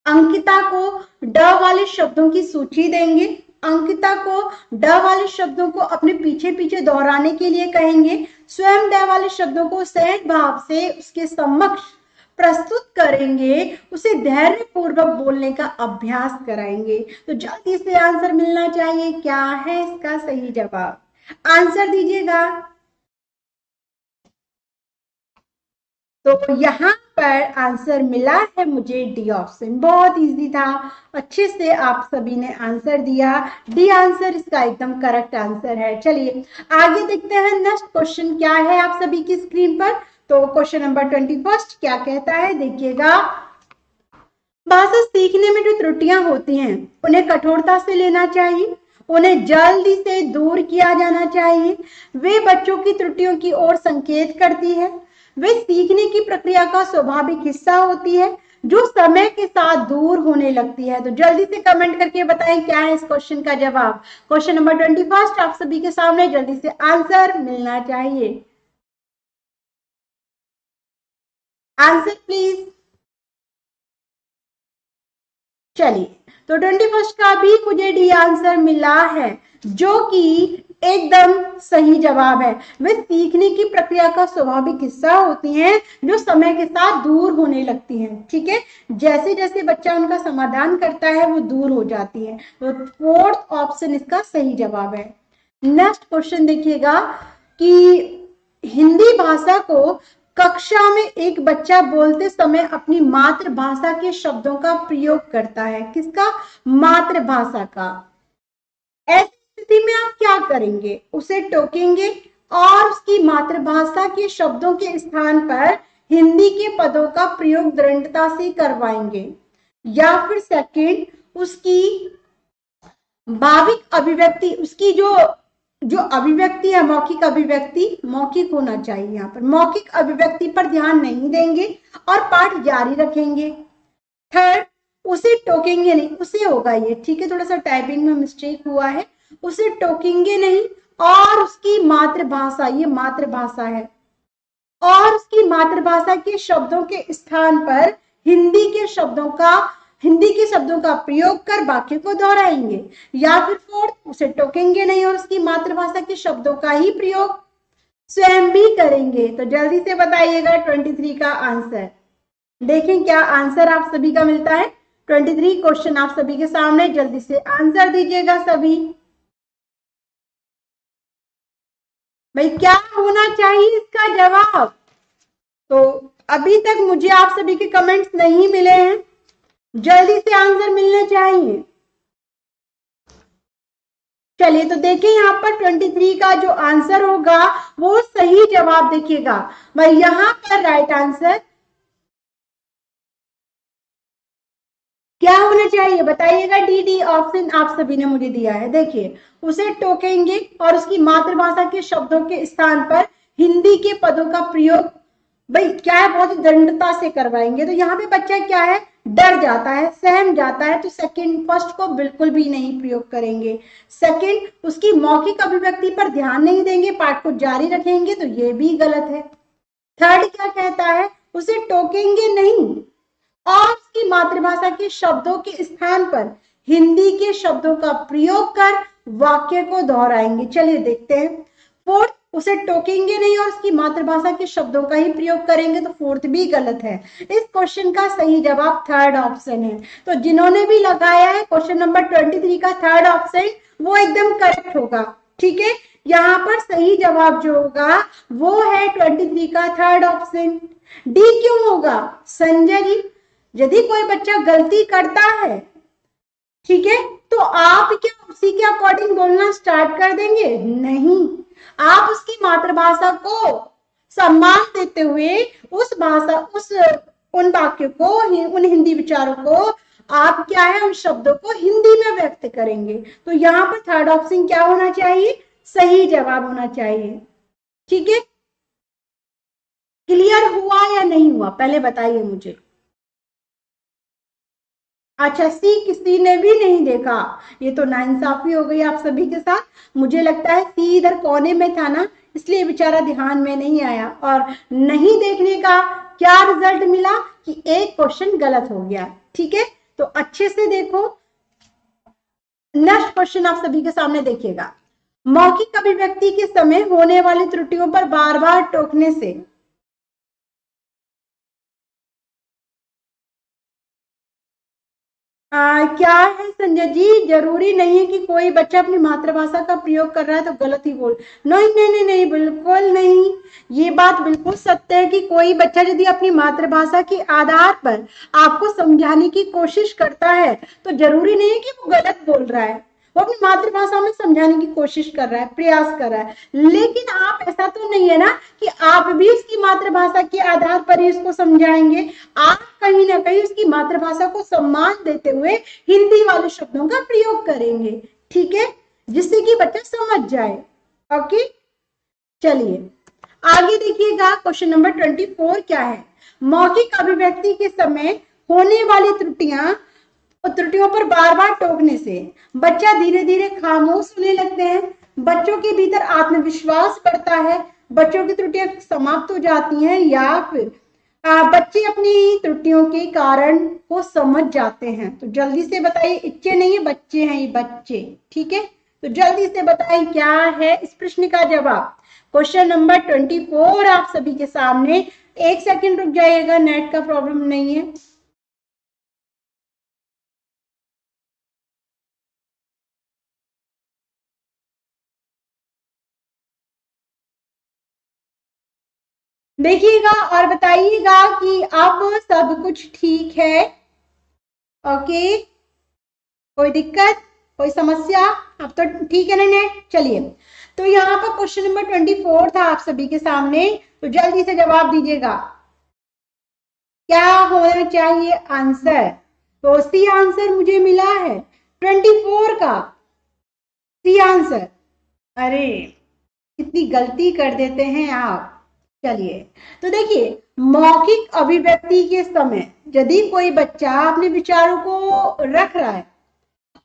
अंकिता को ड वाले शब्दों की सूची देंगे। अंकिता को ड वाले शब्दों को अपने पीछे पीछे दोहराने के लिए कहेंगे। स्वयं ड वाले शब्दों को सहज भाव से उसके समक्ष प्रस्तुत करेंगे, उसे धैर्य पूर्वक बोलने का अभ्यास कराएंगे। तो जल्दी से आंसर मिलना चाहिए, क्या है इसका सही जवाब? आंसर दीजिएगा। तो यहाँ पर आंसर मिला है मुझे डी ऑप्शन। बहुत इजी था, अच्छे से आप सभी ने आंसर दिया। डी आंसर इसका एकदम करेक्ट आंसर है। चलिए आगे देखते हैं नेक्स्ट क्वेश्चन क्या है आप सभी की स्क्रीन पर। तो क्वेश्चन नंबर 21 क्या कहता है, देखिएगा। भाषा सीखने में जो त्रुटियां होती हैं उन्हें कठोरता से लेना चाहिए, उन्हें जल्दी से दूर किया जाना चाहिए। वे बच्चों की त्रुटियों की ओर संकेत करती है। वे सीखने की प्रक्रिया का स्वाभाविक हिस्सा होती है जो समय के साथ दूर होने लगती है। तो जल्दी से कमेंट करके बताएं क्या है इस क्वेश्चन का जवाब। क्वेश्चन नंबर 21 आप सभी के सामने, जल्दी से आंसर मिलना चाहिए। Answer please. चलिए, तो 21 का भी मुझे डी आंसर मिला है, जो कि एकदम सही जवाब है। वे सीखने की प्रक्रिया का स्वाभाविक हिस्सा होती हैं जो समय के साथ दूर होने लगती हैं। ठीक है, जैसे जैसे बच्चा उनका समाधान करता है वो दूर हो जाती है। तो फोर्थ ऑप्शन इसका सही जवाब है। नेक्स्ट क्वेश्चन देखिएगा कि हिंदी भाषा को कक्षा में एक बच्चा बोलते समय अपनी मातृभाषा के शब्दों का प्रयोग करता है। किसका? मातृभाषा का। ऐसी स्थिति में आप क्या करेंगे? उसे टोकेंगे और उसकी मातृभाषा के शब्दों के स्थान पर हिंदी के पदों का प्रयोग दृढ़ता से करवाएंगे, या फिर सेकंड, उसकी भाविक अभिव्यक्ति, उसकी जो अभिव्यक्ति है, मौखिक अभिव्यक्ति, मौखिक होना चाहिए यहाँ पर, मौखिक अभिव्यक्ति पर ध्यान नहीं देंगे और पाठ जारी रखेंगे। थर्ड, उसे टोकेंगे नहीं, उसे होगा ये, ठीक है, थोड़ा सा टाइपिंग में मिस्टेक हुआ है, उसे टोकेंगे नहीं और उसकी मातृभाषा, ये मातृभाषा है, और उसकी मातृभाषा के शब्दों के स्थान पर हिंदी के शब्दों का प्रयोग कर वाक्य को दोहराएंगे। या फिर फोर्थ, उसे टोकेंगे नहीं और उसकी मातृभाषा के शब्दों का ही प्रयोग स्वयं भी करेंगे। तो जल्दी से बताइएगा 23 का आंसर। देखें क्या आंसर आप सभी का मिलता है। 23 क्वेश्चन आप सभी के सामने, जल्दी से आंसर दीजिएगा सभी। भाई क्या होना चाहिए इसका जवाब? तो अभी तक मुझे आप सभी के कमेंट्स नहीं मिले हैं, जल्दी से आंसर मिलने चाहिए। चलिए, तो देखिए यहाँ पर 23 का जो आंसर होगा वो सही जवाब देखिएगा। भाई यहाँ पर राइट आंसर क्या होना चाहिए बताइएगा। डी ऑप्शन आप सभी ने मुझे दिया है। देखिए, उसे टोकेंगे और उसकी मातृभाषा के शब्दों के स्थान पर हिंदी के पदों का प्रयोग, भाई क्या है, बहुत दृढ़ता से करवाएंगे। तो यहाँ पे बच्चा क्या है, डर जाता है, सहम जाता है, तो सेकंड, फर्स्ट को बिल्कुल भी नहीं प्रयोग करेंगे। सेकंड, उसकी मौखिक अभिव्यक्ति पर ध्यान नहीं देंगे, पाठ को जारी रखेंगे, तो ये भी गलत है। थर्ड क्या कहता है, उसे टोकेंगे नहीं और उसकी मातृभाषा के शब्दों के स्थान पर हिंदी के शब्दों का प्रयोग कर वाक्य को दोहराएंगे। चलिए देखते हैं। फोर्थ, उसे टोकेंगे नहीं और उसकी मातृभाषा के शब्दों का ही प्रयोग करेंगे, तो फोर्थ भी गलत है। इस क्वेश्चन का सही जवाब थर्ड ऑप्शन है। तो जिन्होंने भी लगाया है क्वेश्चन नंबर 23 का थर्ड ऑप्शन, वो एकदम करेक्ट होगा। ठीक है, यहाँ पर सही जवाब जो होगा वो है 23 का थर्ड ऑप्शन। डी क्यों होगा संजय जी? यदि कोई बच्चा गलती करता है, ठीक है, तो आप क्या उसी के अकॉर्डिंग बोलना स्टार्ट कर देंगे? नहीं, आप उसकी मातृभाषा को सम्मान देते हुए उन वाक्यों को, उन हिंदी विचारों को आप क्या है, उन शब्दों को हिंदी में व्यक्त करेंगे। तो यहाँ पर थर्ड ऑप्शन क्या होना चाहिए, सही जवाब होना चाहिए। ठीक है, क्लियर हुआ या नहीं हुआ पहले बताइए मुझे। अच्छा, सी किसी ने भी नहीं देखा, ये तो नाइंसाफी हो गई आप सभी के साथ। मुझे लगता है सी इधर कोने में था ना, इसलिए बेचारा ध्यान में नहीं आया, और नहीं देखने का क्या रिजल्ट मिला कि एक क्वेश्चन गलत हो गया। ठीक है, तो अच्छे से देखो, नेक्स्ट क्वेश्चन आप सभी के सामने देखिएगा। मौखिक अभिव्यक्ति के समय होने वाली त्रुटियों पर बार बार टोकने से क्या है संजय जी, जरूरी नहीं है कि कोई बच्चा अपनी मातृभाषा का प्रयोग कर रहा है तो गलत ही बोल। नहीं नहीं नहीं नहीं, बिल्कुल नहीं, ये बात बिल्कुल सत्य है कि कोई बच्चा यदि अपनी मातृभाषा के आधार पर आपको समझाने की कोशिश करता है तो जरूरी नहीं है कि वो गलत बोल रहा है, वो अपनी मातृभाषा में समझाने की कोशिश कर रहा है, प्रयास कर रहा है। लेकिन आप, ऐसा तो नहीं है ना कि आप भी उसकी मातृभाषा के आधार पर ही उसको समझाएंगे। आप कहीं ना कहीं उसकी मातृभाषा को सम्मान देते हुए हिंदी वाले शब्दों का प्रयोग करेंगे। ठीक है, जिससे कि बच्चा समझ जाए। ओके, चलिए आगे देखिएगा क्वेश्चन नंबर 24 क्या है। मौखिक अभिव्यक्ति के समय होने वाली त्रुटियों पर बार बार टोकने से बच्चा धीरे धीरे खामोश होने लगते हैं, बच्चों के भीतर आत्मविश्वास बढ़ता है, बच्चों की त्रुटियां समाप्त हो जाती हैं, या फिर बच्चे अपनी त्रुटियों के कारण को समझ जाते हैं। तो जल्दी से बताइए, इच्चे नहीं है, बच्चे हैं ये, बच्चे। ठीक है, तो जल्दी से बताइए क्या है इस प्रश्न का जवाब। क्वेश्चन नंबर 24 आप सभी के सामने। 1 सेकंड रुक जाइएगा, नेट का प्रॉब्लम नहीं है। देखिएगा और बताइएगा कि अब सब कुछ ठीक है। ओके, कोई दिक्कत, कोई समस्या? अब तो ठीक है ना नेट। चलिए, तो यहाँ पर क्वेश्चन नंबर 24 था आप सभी के सामने, तो जल्दी से जवाब दीजिएगा। क्या होना चाहिए आंसर? तो सी आंसर मुझे मिला है 24 का, सी आंसर। अरे कितनी गलती कर देते हैं आप। चलिए, तो देखिए, मौखिक अभिव्यक्ति के समय यदि कोई बच्चा अपने विचारों को रख रहा है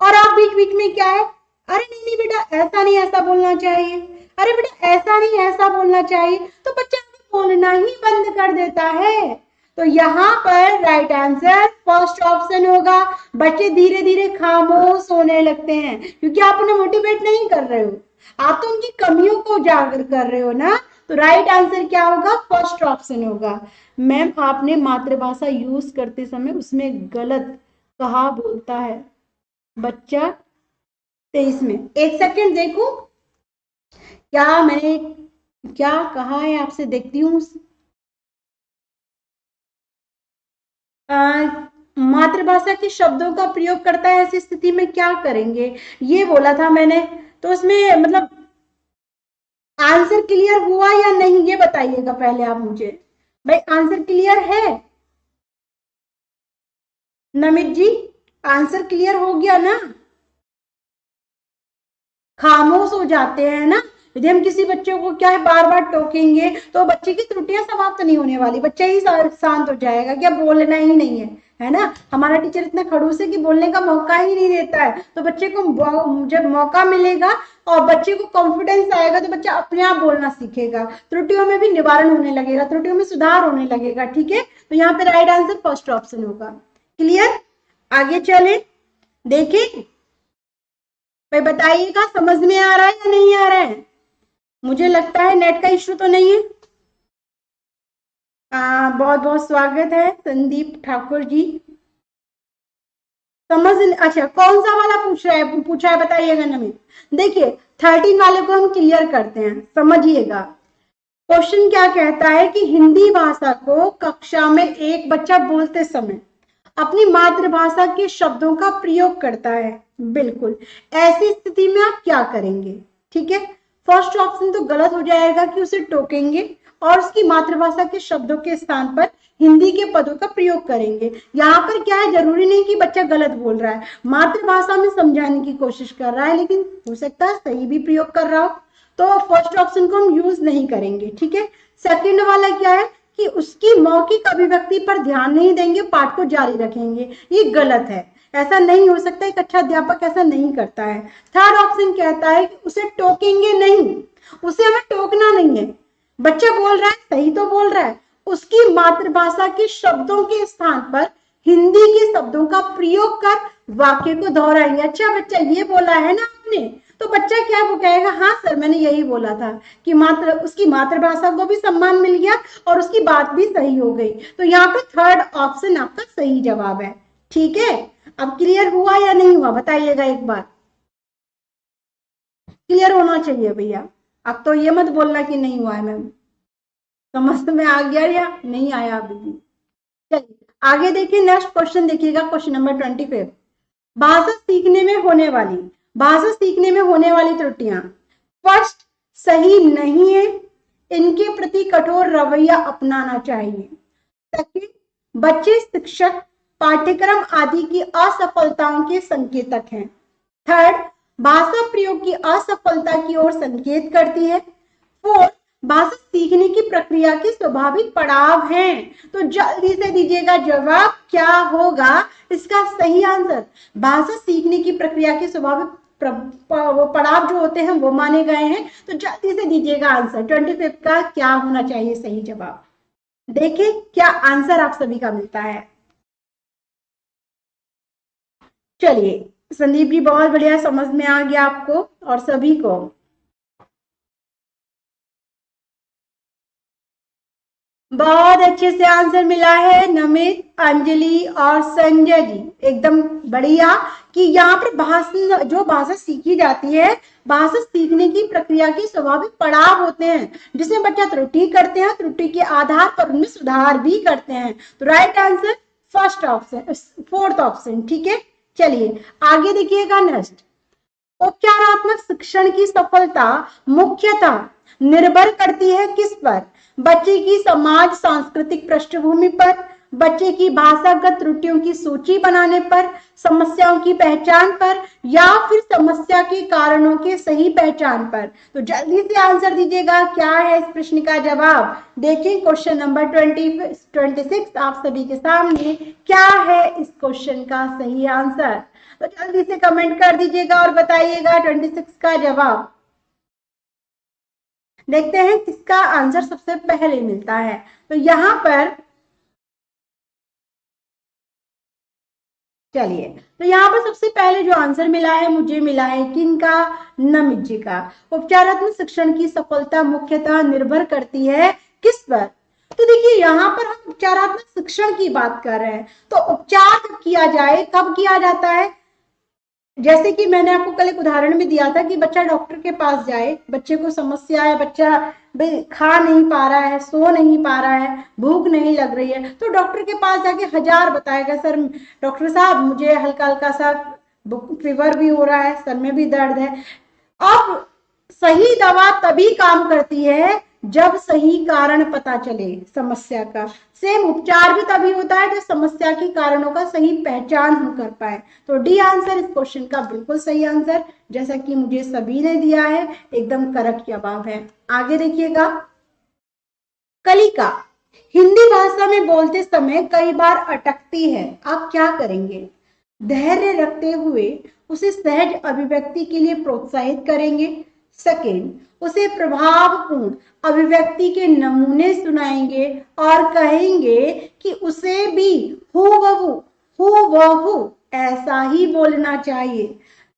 और आप बीच बीच में क्या है, अरे नहीं नहीं बेटा ऐसा नहीं ऐसा बोलना चाहिए, अरे बेटा ऐसा नहीं ऐसा बोलना चाहिए, तो बच्चा बोलना ही बंद कर देता है। तो यहाँ पर राइट आंसर फर्स्ट ऑप्शन होगा, बच्चे धीरे धीरे खामोश होने लगते हैं, क्योंकि आप उन्हें मोटिवेट नहीं कर रहे हो, आप तो उनकी कमियों को उजागर कर रहे हो ना। तो राइट आंसर क्या होगा? फर्स्ट ऑप्शन होगा। मैम आपने मातृभाषा यूज करते समय उसमें गलत कहा बोलता है बच्चा 23 में। 1 सेकंड देखो क्या मैंने क्या कहा है आपसे, देखती हूँ। मातृभाषा के शब्दों का प्रयोग करता है ऐसी स्थिति में क्या करेंगे, ये बोला था मैंने। तो उसमें मतलब आंसर क्लियर हुआ या नहीं ये बताइएगा पहले आप मुझे। भाई आंसर क्लियर है नमित जी? आंसर क्लियर हो गया ना? खामोश हो जाते हैं ना यदि हम किसी बच्चे को क्या है बार बार टोकेंगे, तो बच्चे की त्रुटियां समाप्त नहीं होने वाली, बच्चा ही शांत हो जाएगा, क्या बोलना ही नहीं है ना। हमारा टीचर इतना खड़ूस है कि बोलने का मौका ही नहीं देता है, तो बच्चे को जब मौका मिलेगा और बच्चे को कॉन्फिडेंस आएगा तो बच्चा अपने आप बोलना सीखेगा, त्रुटियों में भी निवारण होने लगेगा, त्रुटियों में सुधार होने लगेगा। ठीक है, तो यहाँ पे राइट आंसर फर्स्ट ऑप्शन होगा। क्लियर? आगे चले, देखें भाई, बताइएगा समझ में आ रहा है या नहीं आ रहा है? मुझे लगता है नेट का इश्यू तो नहीं है। बहुत बहुत स्वागत है संदीप ठाकुर जी। समझ, अच्छा कौन सा वाला पूछा है बताइएगा ना। मैं देखिए 13 वाले को हम क्लियर करते हैं, समझिएगा। क्वेश्चन क्या कहता है कि हिंदी भाषा को कक्षा में एक बच्चा बोलते समय अपनी मातृभाषा के शब्दों का प्रयोग करता है। बिल्कुल, ऐसी स्थिति में आप क्या करेंगे? ठीक है, फर्स्ट ऑप्शन तो गलत हो जाएगा कि उसे टोकेंगे और उसकी मातृभाषा के शब्दों के स्थान पर हिंदी के पदों का प्रयोग करेंगे। यहाँ पर क्या है, जरूरी नहीं कि बच्चा गलत बोल रहा है, मातृभाषा में समझाने की कोशिश कर रहा है, लेकिन हो सकता है सही भी प्रयोग कर रहा हो, तो फर्स्ट ऑप्शन को हम यूज नहीं करेंगे। ठीक है, सेकंड वाला क्या है कि उसकी मौखिक अभिव्यक्ति पर ध्यान नहीं देंगे, पाठ को जारी रखेंगे, ये गलत है, ऐसा नहीं हो सकता, एक अच्छा अध्यापक ऐसा नहीं करता है। थर्ड ऑप्शन कहता है कि उसे टोकेंगे नहीं, उसे हमें टोकना नहीं है, बच्चा बोल रहा है सही तो बोल रहा है, उसकी मातृभाषा के शब्दों के स्थान पर हिंदी के शब्दों का प्रयोग कर वाक्य को दोहराएंगे। अच्छा बच्चा ये बोला है ना आपने, तो बच्चा क्या वो कहेगा, हाँ सर मैंने यही बोला था, कि उसकी मातृभाषा को भी सम्मान मिल गया और उसकी बात भी सही हो गई। तो यहाँ पे थर्ड ऑप्शन आपका सही जवाब है। ठीक है, अब क्लियर हुआ या नहीं हुआ बताइएगा एक बार। क्लियर होना चाहिए भैया, अब तो ये मत बोलना कि नहीं हुआ है मैम। समझ में आ गया या नहीं आया अभी भी? चलिए आगे देखिए, नेक्स्ट क्वेश्चन देखिएगा, क्वेश्चन नंबर 25। भाषा सीखने में होने वाली त्रुटियां। फर्स्ट, सही नहीं है, इनके प्रति कठोर रवैया अपनाना चाहिए। सेकंड, बच्चे शिक्षक पाठ्यक्रम आदि की असफलताओं के संकेतक हैं। थर्ड, भाषा प्रयोग की असफलता की ओर संकेत करती है। फोर्थ, भाषा सीखने की प्रक्रिया के स्वाभाविक पड़ाव हैं। तो जल्दी से दीजिएगा जवाब, क्या होगा इसका सही आंसर। भाषा सीखने की प्रक्रिया के स्वाभाविक वो पड़ाव जो होते हैं वो माने गए हैं। तो जल्दी से दीजिएगा आंसर, 25 का क्या होना चाहिए सही जवाब। देखिए क्या आंसर आप सभी का मिलता है। चलिए संदीप जी, बहुत बढ़िया, समझ में आ गया आपको और सभी को। बहुत अच्छे से आंसर मिला है नमित, अंजलि और संजय जी, एकदम बढ़िया। कि यहाँ पर भाषा, जो भाषा सीखी जाती है, भाषा सीखने की प्रक्रिया के स्वाभाविक पड़ाव होते हैं जिसमें बच्चा त्रुटि करते हैं, त्रुटि के आधार पर उनमें सुधार भी करते हैं। तो right answer first option, fourth option, ठीक है। चलिए आगे देखिएगा नेक्स्ट। उपचारात्मक शिक्षण की सफलता मुख्यतः निर्भर करती है किस पर। बच्चे की समाज सांस्कृतिक पृष्ठभूमि पर, बच्चे की भाषागत त्रुटियों की सूची बनाने पर, समस्याओं की पहचान पर, या फिर समस्या के कारणों के सही पहचान पर। तो जल्दी से आंसर दीजिएगा, क्या है इस प्रश्न का जवाब। देखिए क्वेश्चन नंबर 26 आप सभी के सामने, क्या है इस क्वेश्चन का सही आंसर। तो जल्दी से कमेंट कर दीजिएगा और बताइएगा 26 का जवाब। देखते हैं किसका आंसर सबसे पहले मिलता है। तो यहां पर चलिए, तो यहाँ पर सबसे पहले जो आंसर मिला है, मुझे मिला है किनका, नमित जी का। उपचारात्मक शिक्षण की सफलता मुख्यतः निर्भर करती है किस पर। तो देखिए यहाँ पर हम उपचारात्मक शिक्षण की बात कर रहे हैं, तो उपचार कब किया जाए, कब किया जाता है। जैसे कि मैंने आपको कल एक उदाहरण भी दिया था कि बच्चा डॉक्टर के पास जाए, बच्चे को समस्या है, बच्चा खा नहीं पा रहा है, सो नहीं पा रहा है, भूख नहीं लग रही है, तो डॉक्टर के पास जाके हजार बताएगा, सर डॉक्टर साहब मुझे हल्का हल्का सा फीवर भी हो रहा है, सर में भी दर्द है। अब सही दवा तभी काम करती है जब सही कारण पता चले समस्या का। सेम उपचार भी तभी होता है जब समस्या के कारणों का सही पहचान हम कर पाए। तो डी आंसर इस क्वेश्चन का बिल्कुल सही आंसर, जैसा कि मुझे सभी ने दिया है, एकदम करेक्ट जवाब है। आगे देखिएगा, कलिका हिंदी भाषा में बोलते समय कई बार अटकती है, आप क्या करेंगे। धैर्य रखते हुए उसे सहज अभिव्यक्ति के लिए प्रोत्साहित करेंगे। सेकेंड, उसे प्रभावपूर्ण अभिव्यक्ति के नमूने सुनाएंगे और कहेंगे कि उसे भी हूबहू ऐसा ही बोलना चाहिए।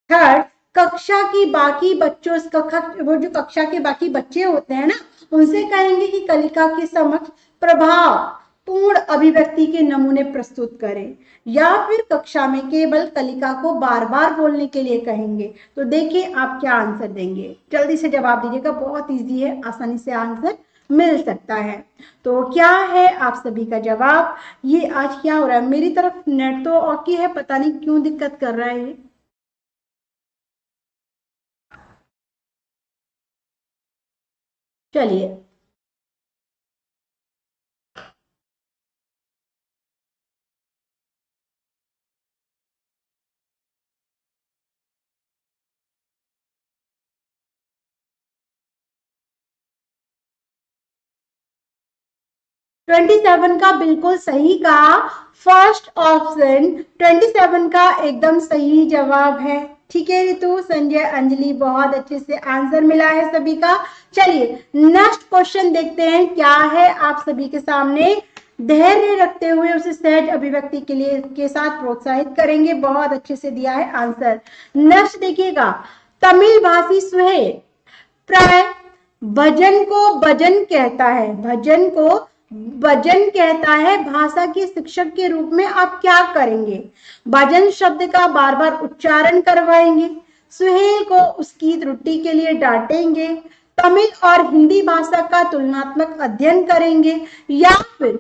थर्ड, कक्षा की बाकी बच्चों, वो जो कक्षा के बाकी बच्चे होते हैं ना, उनसे कहेंगे कि कलिका के समक्ष प्रभाव पूर्ण अभिव्यक्ति के नमूने प्रस्तुत करें, या फिर कक्षा में केवल कलिका को बार बार बोलने के लिए कहेंगे। तो देखिए आप क्या आंसर देंगे, जल्दी से जवाब दीजिएगा, बहुत इजी है, आसानी से आंसर मिल सकता है। तो क्या है आप सभी का जवाब। ये आज क्या हो रहा है, मेरी तरफ नेट तो ओके है, पता नहीं क्यों दिक्कत कर रहा है। चलिए 27 का बिल्कुल सही कहा, फर्स्ट ऑप्शन 27 का एकदम सही जवाब है। ठीक है रितु, संजय, अंजलि, बहुत अच्छे से आंसर मिला है सभी का। चलिए नेक्स्ट क्वेश्चन देखते हैं, क्या है आप सभी के सामने। धैर्य रखते हुए उसे सहज अभिव्यक्ति के लिए के साथ प्रोत्साहित करेंगे, बहुत अच्छे से दिया है आंसर। नेक्स्ट देखिएगा, तमिल भाषी सुहे प्राय भजन को भजन कहता है, भजन को भजन कहता है, भाषा के शिक्षक के रूप में आप क्या करेंगे। भजन शब्द का बार बार उच्चारण करवाएंगे, सुहेल को उसकी त्रुटि के लिए डांटेंगे, तमिल और हिंदी भाषा का तुलनात्मक अध्ययन करेंगे, या फिर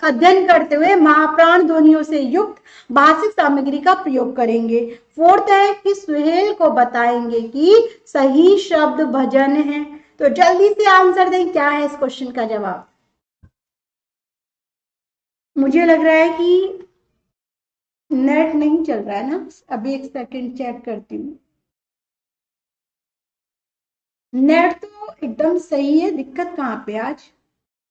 अध्ययन करते हुए महाप्राण ध्वनियों से युक्त भाषिक सामग्री का प्रयोग करेंगे। फोर्थ है कि सुहेल को बताएंगे कि सही शब्द भजन है। तो जल्दी से आंसर दें, क्या है इस क्वेश्चन का जवाब। मुझे लग रहा है कि नेट नहीं चल रहा है ना, अभी एक सेकंड चेक करती हूँ। नेट तो एकदम सही है, दिक्कत कहाँ पे आज?